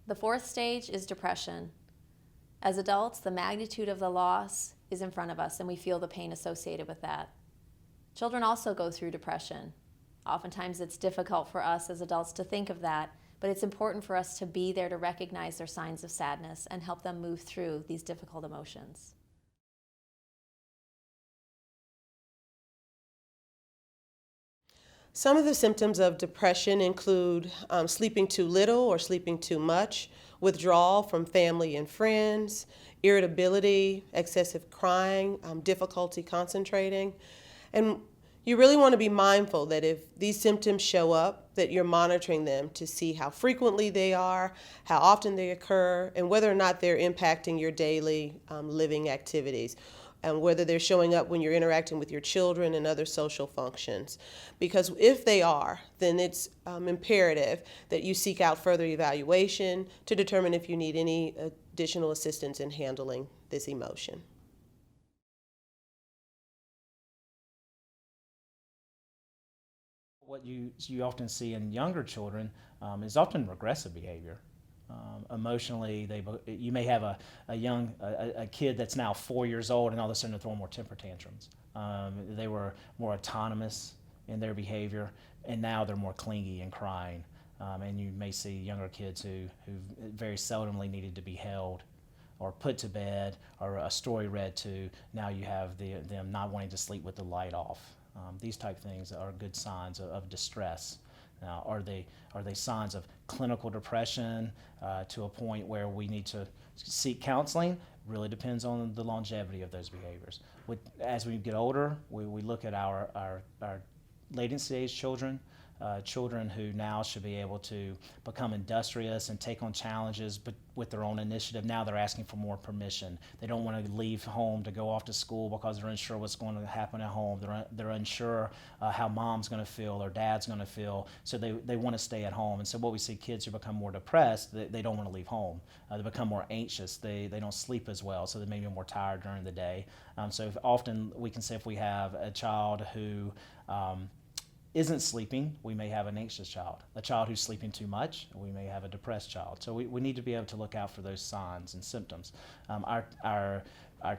The fourth stage is depression. As adults, the magnitude of the loss is in front of us and we feel the pain associated with that. Children also go through depression. Oftentimes it's difficult for us as adults to think of that, but it's important for us to be there to recognize their signs of sadness and help them move through these difficult emotions. Some of the symptoms of depression include sleeping too little or sleeping too much, withdrawal from family and friends, irritability, excessive crying, difficulty concentrating. And you really want to be mindful that if these symptoms show up, that you're monitoring them to see how frequently they are, how often they occur, and whether or not they're impacting your daily living activities, and whether they're showing up when you're interacting with your children and other social functions. Because if they are, then it's imperative that you seek out further evaluation to determine if you need any additional assistance in handling this emotion. What you often see in younger children is often regressive behavior. Emotionally, you may have a kid that's now 4 years old, and all of a sudden they're throwing more temper tantrums. They were more autonomous in their behavior, and now they're more clingy and crying. And you may see younger kids who very seldomly needed to be held or put to bed or a story read to. Now you have them not wanting to sleep with the light off. These type things are good signs of distress. Now, are they signs of clinical depression to a point where we need to seek counseling? Really depends on the longevity of those behaviors. As we get older, we look at our latent stage children, children who now should be able to become industrious and take on challenges, but with their own initiative. Now they're asking for more permission. They don't want to leave home to go off to school because they're unsure what's going to happen at home. They're unsure how mom's going to feel or dad's going to feel, so they want to stay at home. And so what we see, kids who become more depressed, they don't want to leave home. They become more anxious. They don't sleep as well, so they may be more tired during the day. So often we can say if we have a child who isn't sleeping, we may have an anxious child. A child who's sleeping too much, we may have a depressed child. So we need to be able to look out for those signs and symptoms. Our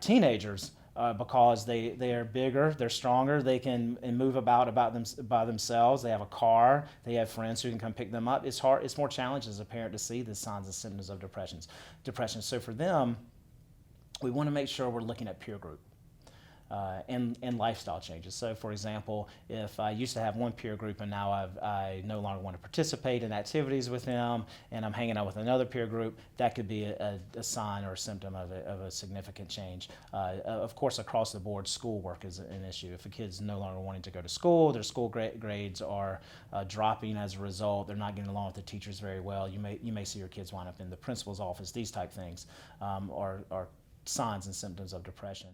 teenagers, because they are bigger, they're stronger, they can move about by themselves. They have a car, they have friends who can come pick them up. It's more challenging as a parent to see the signs and symptoms of depression. So for them, we want to make sure we're looking at peer group. And lifestyle changes. So for example, if I used to have one peer group and now I no longer want to participate in activities with them and I'm hanging out with another peer group, that could be a sign or a symptom of a significant change. Of course, across the board, schoolwork is an issue. If a kid's no longer wanting to go to school, their school grades are dropping as a result, they're not getting along with the teachers very well, you may see your kids wind up in the principal's office. These type things are signs and symptoms of depression.